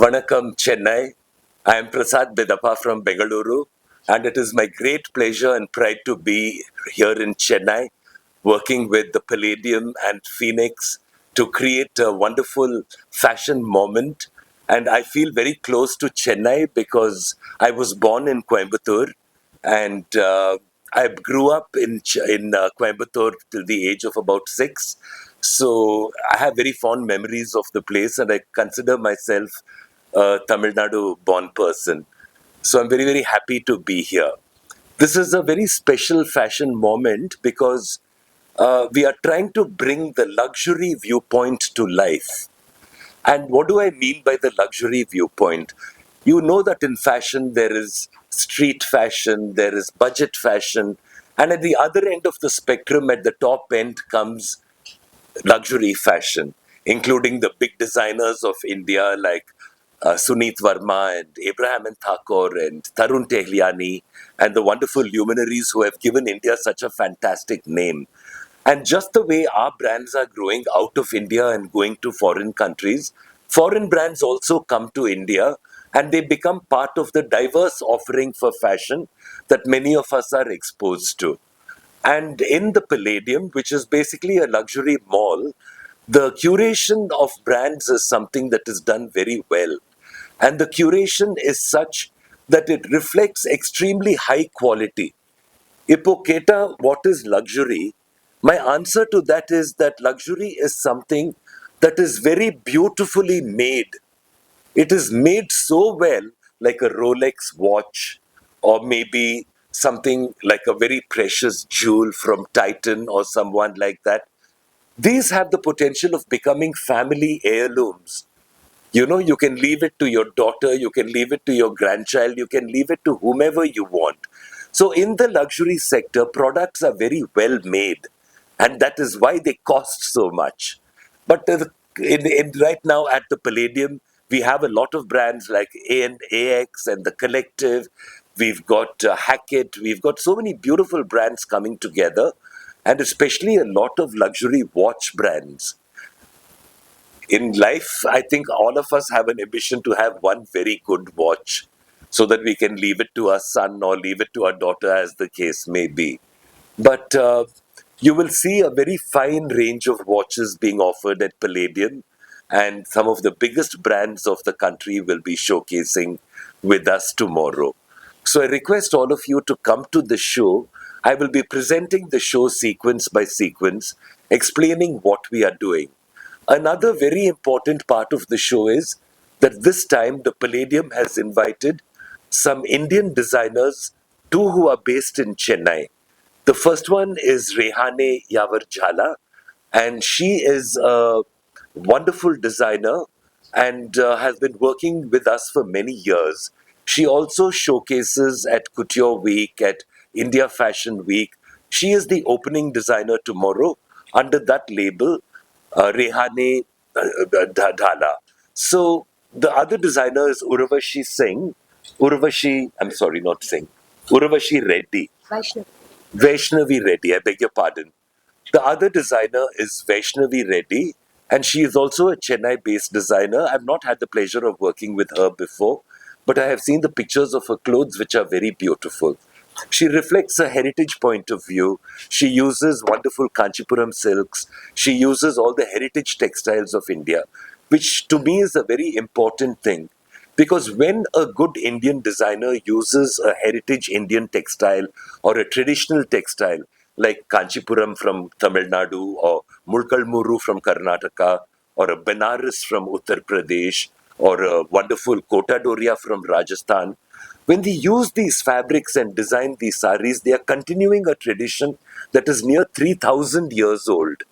Vanakkam Chennai. I am Prasad Bidapa from Bengaluru, and it is my great pleasure and pride to be here in Chennai, working with the Palladium and Phoenix to create a wonderful fashion moment. And I feel very close to Chennai because I was born in Coimbatore, and I grew up in Coimbatore till the age of about 6. So I have very fond memories of the place, and I consider myself a Tamil Nadu born person. So I'm very, very happy to be here. This is a very special fashion moment because we are trying to bring the luxury viewpoint to life. And what do I mean by the luxury viewpoint? You know that in fashion there is street fashion, there is budget fashion, and at the other end of the spectrum, at the top end, comes luxury fashion, including the big designers of India like Suneet Verma and Abraham and Thakur and Tarun Tehliani and the wonderful luminaries who have given India such a fantastic name. And just the way our brands are growing out of India and going to foreign countries, foreign brands also come to India and they become part of the diverse offering for fashion that many of us are exposed to. And in the Palladium, which is basically a luxury mall, the curation of brands is something that is done very well. And the curation is such that it reflects extremely high quality. Ipoketa, what is luxury? My answer to that is that luxury is something that is very beautifully made. It is made so well, like a Rolex watch, or maybe something like a very precious jewel from Titan or someone like that. These have the potential of becoming family heirlooms. You know, you can leave it to your daughter, you can leave it to your grandchild, you can leave it to whomever you want. So, in the luxury sector, products are very well made, and that is why they cost so much. But right now at the Palladium, we have a lot of brands like A and AX and the Collective. We've got Hackett. We've got so many beautiful brands coming together, and especially a lot of luxury watch brands. In life, I think all of us have an ambition to have one very good watch so that we can leave it to our son or leave it to our daughter, as the case may be. But you will see a very fine range of watches being offered at Palladium, and some of the biggest brands of the country will be showcasing with us tomorrow. So I request all of you to come to the show. I will be presenting the show sequence by sequence, explaining what we are doing. Another very important part of the show is that this time the Palladium has invited some Indian designers, two who are based in Chennai. The first one is Rehane Yavar Jhala, and she is a wonderful designer and has been working with us for many years. She also showcases at Couture Week, at India Fashion Week. She is the opening designer tomorrow under that label, Rehane Dhala. So the other designer is Urvashi Singh. I'm sorry, not Singh. Urvashi Reddy. Vaishnavi Reddy, I beg your pardon. The other designer is Vaishnavi Reddy, and she is also a Chennai based designer. I've not had the pleasure of working with her before, but I have seen the pictures of her clothes, which are very beautiful. She reflects a heritage point of view. She uses wonderful Kanchipuram silks. She uses all the heritage textiles of India, which to me is a very important thing. Because when a good Indian designer uses a heritage Indian textile or a traditional textile like Kanchipuram from Tamil Nadu or Mulkalmuru from Karnataka or a Benares from Uttar Pradesh or a wonderful Kota Doria from Rajasthan, when they use these fabrics and design these saris, they are continuing a tradition that is near 3,000 years old.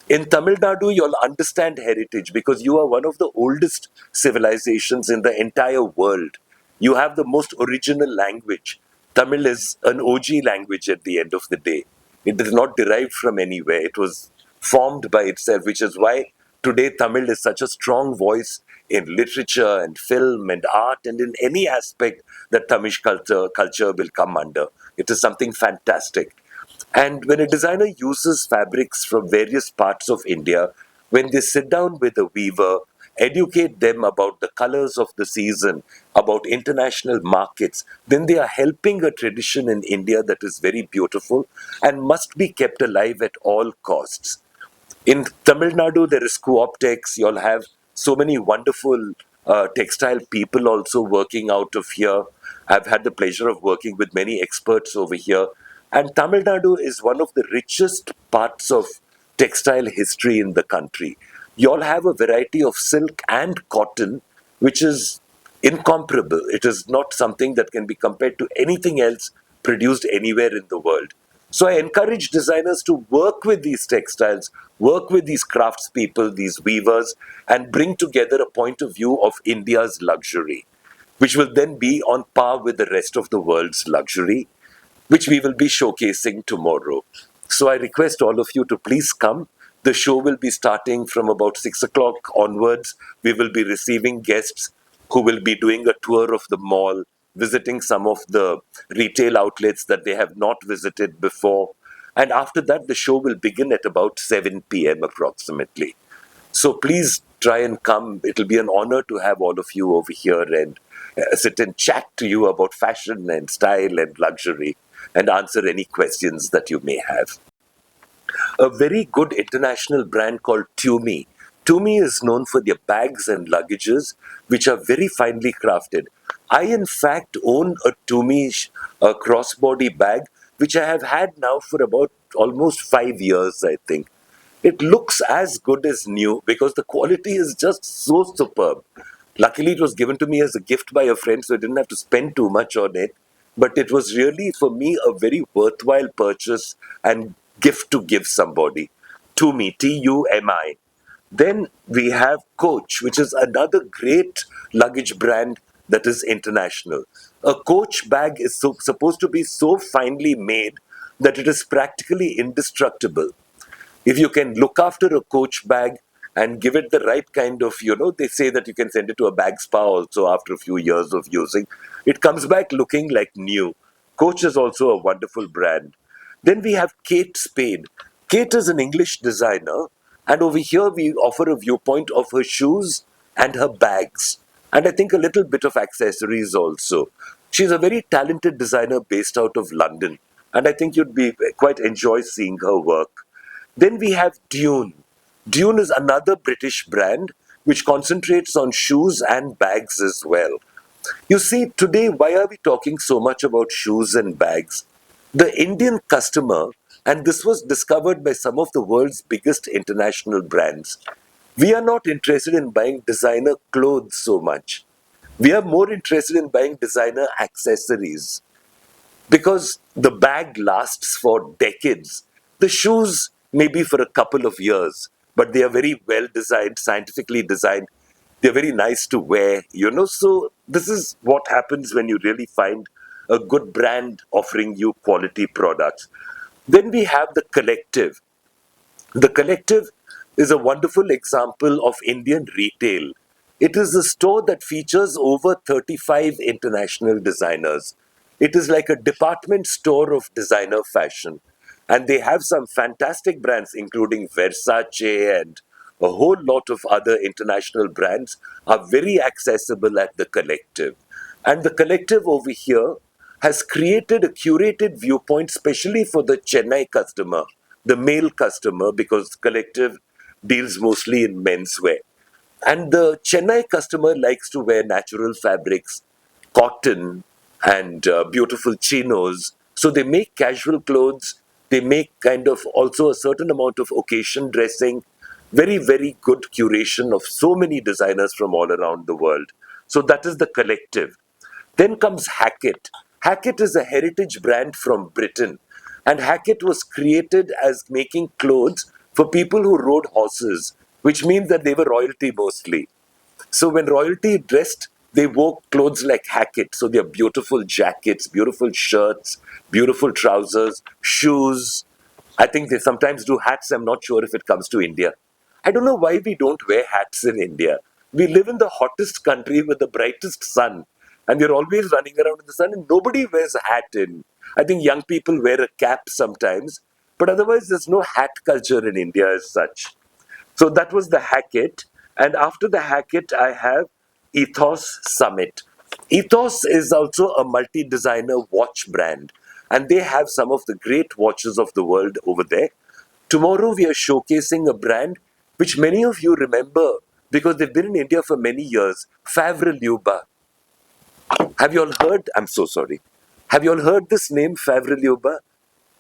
In Tamil Nadu, you'll understand heritage because you are one of the oldest civilizations in the entire world. You have the most original language. Tamil is an OG language at the end of the day. It is not derived from anywhere. It was formed by itself, which is why today Tamil is such a strong voice in literature and film and art and in any aspect that Tamil culture will come under. It is something fantastic. And when a designer uses fabrics from various parts of India, when they sit down with a weaver educate them about the colors of the season, about international markets, then they are helping a tradition in India that is very beautiful and must be kept alive at all costs. In Tamil Nadu, there is Co-optex. You'll have so many wonderful textile people also working out of here. I've had the pleasure of working with many experts over here. And Tamil Nadu is one of the richest parts of textile history in the country. You'll have a variety of silk and cotton, which is incomparable. It is not something that can be compared to anything else produced anywhere in the world. So I encourage designers to work with these textiles, work with these craftspeople, these weavers, and bring together a point of view of India's luxury, which will then be on par with the rest of the world's luxury, which we will be showcasing tomorrow. So I request all of you to please come. The show will be starting from about 6 o'clock onwards. We will be receiving guests who will be doing a tour of the mall, visiting some of the retail outlets that they have not visited before. And after that, the show will begin at about 7 p.m. approximately. So please try and come. It'll be an honor to have all of you over here and sit and chat to you about fashion and style and luxury and answer any questions that you may have. A very good international brand called Tumi. Tumi is known for their bags and luggages, which are very finely crafted. I, in fact, own a Tumi crossbody bag, which I have had now for about almost 5 years, I think. It looks as good as new because the quality is just so superb. Luckily, it was given to me as a gift by a friend, so I didn't have to spend too much on it. But it was really, for me, a very worthwhile purchase and gift to give somebody. Tumi, Tumi. Then we have Coach, which is another great luggage brand that is international. A Coach bag is supposed to be so finely made that it is practically indestructible. If you can look after a Coach bag and give it the right kind of, they say that you can send it to a bag spa also after a few years of using. It comes back looking like new. Coach is also a wonderful brand. Then we have Kate Spade. Kate is an English designer, and over here we offer a viewpoint of her shoes and her bags, and I think a little bit of accessories also. She's a very talented designer based out of London, and I think you'd be quite enjoy seeing her work. Then we have Dune. Dune is another British brand which concentrates on shoes and bags as well. You see, today, why are we talking so much about shoes and bags? The Indian customer, and this was discovered by some of the world's biggest international brands, we are not interested in buying designer clothes so much. We are more interested in buying designer accessories because the bag lasts for decades. The shoes maybe for a couple of years, but they are very well designed, scientifically designed. They're very nice to wear. So this is what happens when you really find a good brand offering you quality products. Then we have the Collective. The Collective is a wonderful example of Indian retail. It is a store that features over 35 international designers. It is like a department store of designer fashion. And they have some fantastic brands, including Versace and a whole lot of other international brands are very accessible at the Collective. And the Collective over here has created a curated viewpoint specially for the Chennai customer, the male customer, because Collective deals mostly in menswear. And the Chennai customer likes to wear natural fabrics, cotton, and beautiful chinos. So they make casual clothes. They make kind of also a certain amount of occasion dressing. Very, very good curation of so many designers from all around the world. So that is the Collective. Then comes Hackett. Hackett is a heritage brand from Britain. And Hackett was created as making clothes for people who rode horses, which means that they were royalty mostly. So when royalty dressed, they wore clothes like Hackett. So they're beautiful jackets, beautiful shirts, beautiful trousers, shoes. I think they sometimes do hats. I'm not sure if it comes to India. I don't know why we don't wear hats in India. We live in the hottest country with the brightest sun, and we're always running around in the sun, and nobody wears a hat in. I think young people wear a cap sometimes, but otherwise there's no hat culture in India as such. So that was the Hackett. And after the Hackett, I have Ethos Summit. Ethos is also a multi-designer watch brand, and they have some of the great watches of the world over there. Tomorrow we are showcasing a brand which many of you remember because they've been in India for many years, Favre Luba. Have you all heard? I'm so sorry. Have you all heard this name, Favre Luba?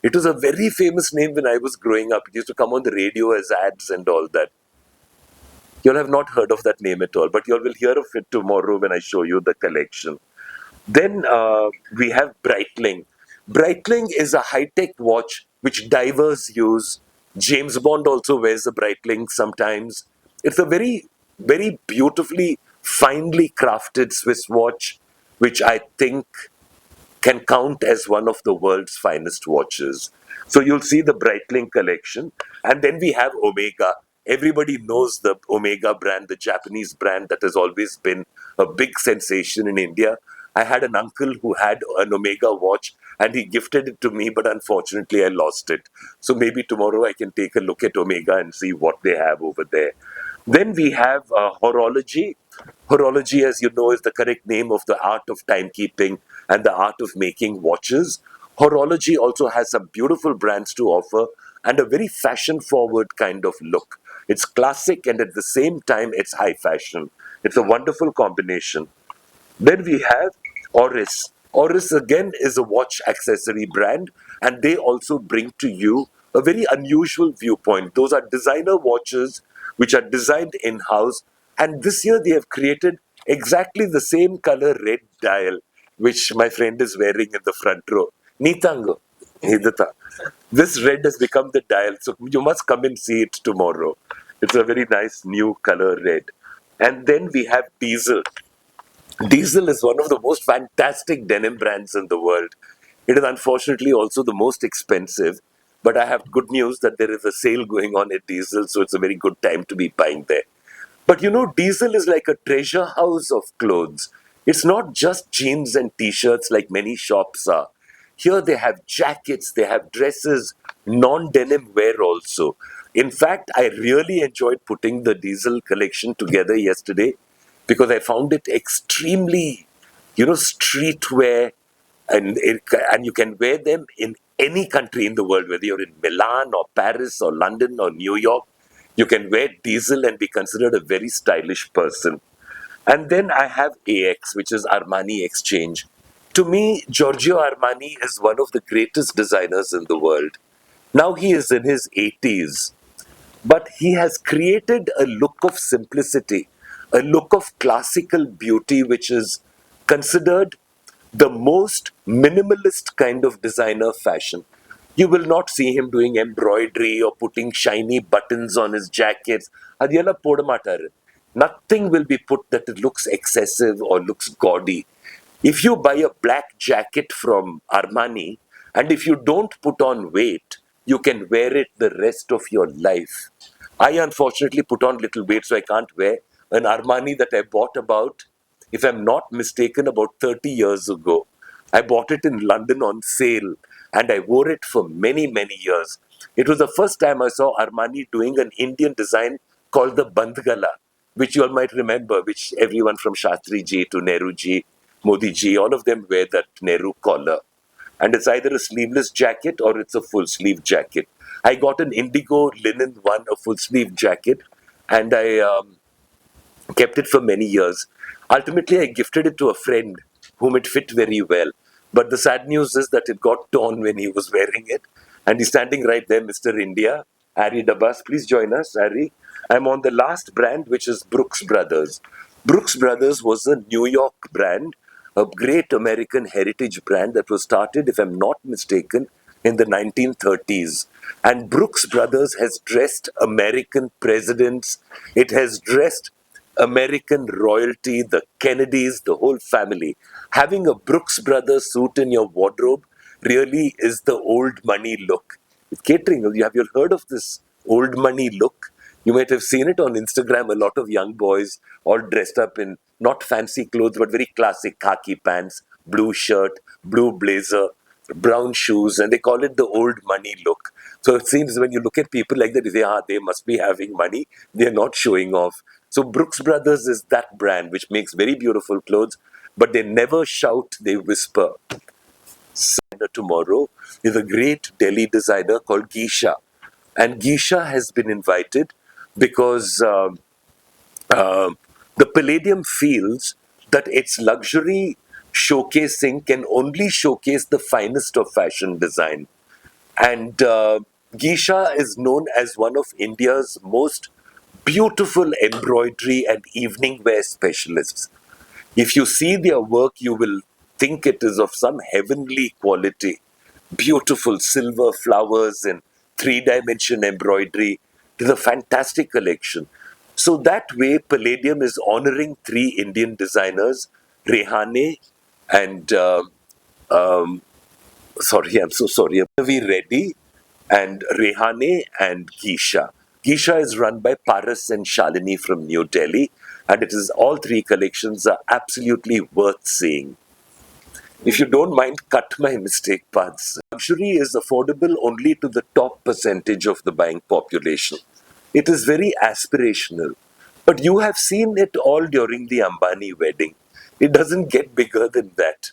It was a very famous name when I was growing up. It used to come on the radio as ads and all that. You'll have not heard of that name at all, but you will hear of it tomorrow when I show you the collection. Then we have Breitling. Breitling is a high-tech watch which divers use. James Bond also wears a Breitling sometimes. It's a very, very beautifully, finely crafted Swiss watch, which I think can count as one of the world's finest watches. So you'll see the Breitling collection. And then we have Omega. Everybody knows the Omega brand, the Japanese brand that has always been a big sensation in India. I had an uncle who had an Omega watch and he gifted it to me, but unfortunately I lost it. So maybe tomorrow I can take a look at Omega and see what they have over there. Then we have horology. Horology, as you know, is the correct name of the art of timekeeping and the art of making watches. Horology also has some beautiful brands to offer and a very fashion forward kind of look. It's classic and at the same time it's high fashion. It's a wonderful combination. Then we have Oris. Oris again is a watch accessory brand, and they also bring to you a very unusual viewpoint. Those are designer watches which are designed in house, and this year they have created exactly the same color red dial which my friend is wearing in the front row. Nitango. Hidata. This red has become the dial, so you must come and see it tomorrow. It's a very nice new color red. And then we have Diesel. Diesel is one of the most fantastic denim brands in the world. It is unfortunately also the most expensive, but I have good news that there is a sale going on at Diesel, so it's a very good time to be buying there. But you know, Diesel is like a treasure house of clothes. It's not just jeans and t-shirts like many shops are. Here they have jackets, they have dresses, non-denim wear also. In fact, I really enjoyed putting the Diesel collection together yesterday because I found it extremely, streetwear, and you can wear them in any country in the world, whether you're in Milan or Paris or London or New York. You can wear Diesel and be considered a very stylish person. And then I have AX, which is Armani Exchange. To me, Giorgio Armani is one of the greatest designers in the world. Now he is in his 80s, but he has created a look of simplicity, a look of classical beauty, which is considered the most minimalist kind of designer fashion. You will not see him doing embroidery or putting shiny buttons on his jackets. Adiyala podamatar. Nothing will be put that it looks excessive or looks gaudy. If you buy a black jacket from Armani and if you don't put on weight, you can wear it the rest of your life. I unfortunately put on little weight, so I can't wear an Armani that I bought about, if I'm not mistaken, about 30 years ago. I bought it in London on sale and I wore it for many, many years. It was the first time I saw Armani doing an Indian design called the Bandgala, which you all might remember, which everyone from Shastri ji to Nehru ji, Modi ji, all of them wear that Nehru collar. And it's either a sleeveless jacket or it's a full sleeve jacket. I got an indigo linen one, a full sleeve jacket, and I kept it for many years. Ultimately, I gifted it to a friend whom it fit very well. But the sad news is that it got torn when he was wearing it. And he's standing right there, Mr. India, Ari Dabas. Please join us, Ari. I'm on the last brand, which is Brooks Brothers. Brooks Brothers was a New York brand, a great American heritage brand that was started, if I'm not mistaken, in the 1930s. And Brooks Brothers has dressed American presidents. It has dressed American royalty, the Kennedys, the whole family. Having a Brooks Brothers suit in your wardrobe really is the old money look. With catering, have you heard of this old money look? You might have seen it on Instagram, a lot of young boys all dressed up in not fancy clothes, but very classic khaki pants, blue shirt, blue blazer, brown shoes, and they call it the old money look. So it seems when you look at people like that, you say, they must be having money. They're not showing off. So Brooks Brothers is that brand which makes very beautiful clothes, but they never shout, they whisper. Tomorrow is a great Delhi designer called Geisha. And Geisha has been invited because the Palladium feels that its luxury showcasing can only showcase the finest of fashion design. And Geisha is known as one of India's most beautiful embroidery and evening wear specialists. If you see their work, you will think it is of some heavenly quality. Beautiful silver flowers and three-dimension embroidery. It is a fantastic collection. So that way, Palladium is honoring three Indian designers, Rehane and I'm so sorry. We Reddy and Rehane and Geisha. Geisha is run by Paras and Shalini from New Delhi, and it is all three collections are absolutely worth seeing. If you don't mind, cut my mistake paths. Luxury is affordable only to the top percentage of the buying population. It is very aspirational. But you have seen it all during the Ambani wedding. It doesn't get bigger than that.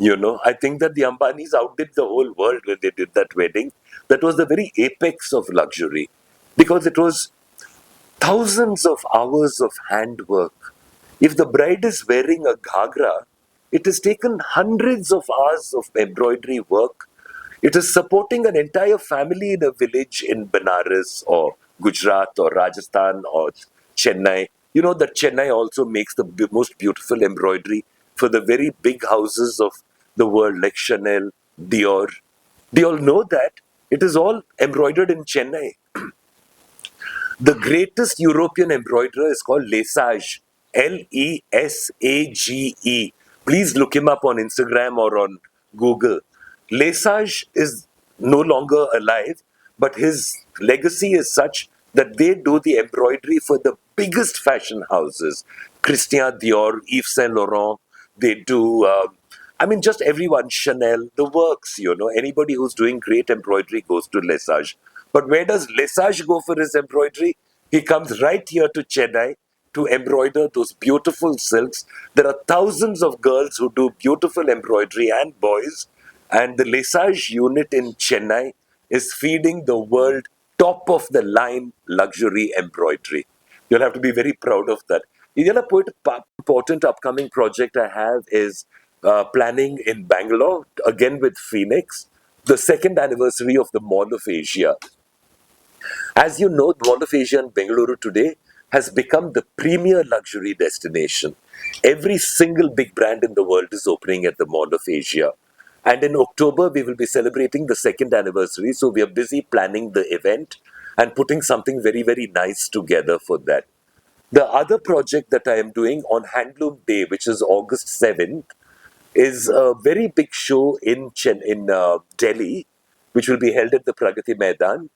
I think that the Ambanis outdid the whole world when they did that wedding. That was the very apex of luxury because it was thousands of hours of handwork. If the bride is wearing a ghagra, it has taken hundreds of hours of embroidery work. It is supporting an entire family in a village in Benares or Gujarat or Rajasthan or Chennai. You know that Chennai also makes the most beautiful embroidery for the very big houses of the world like Chanel, Dior. Do you all know that? It is all embroidered in Chennai. The greatest European embroiderer is called Lesage. Lesage. Please look him up on Instagram or on Google. Lesage is no longer alive, but his legacy is such that they do the embroidery for the biggest fashion houses. Christian Dior, Yves Saint Laurent, they do, just everyone, Chanel, the works, Anybody who's doing great embroidery goes to Lesage. But where does Lesage go for his embroidery? He comes right here to Chennai to embroider those beautiful silks. There are thousands of girls who do beautiful embroidery and boys. And the Lesage unit in Chennai is feeding the world top of the line luxury embroidery. You'll have to be very proud of that. The other important upcoming project I have is planning in Bangalore, again with Phoenix, the second anniversary of the Mall of Asia. As you know, the Mall of Asia in Bengaluru today has become the premier luxury destination. Every single big brand in the world is opening at the Mall of Asia. And in October, we will be celebrating the second anniversary. So we are busy planning the event and putting something very, very nice together for that. The other project that I am doing on Handloom Day, which is August 7th, is a very big show in Delhi, which will be held at the Pragati Maidan.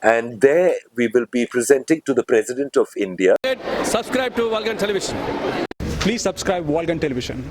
And there we will be presenting to the President of India. Subscribe to Walgan Television. Please subscribe Walgan Television.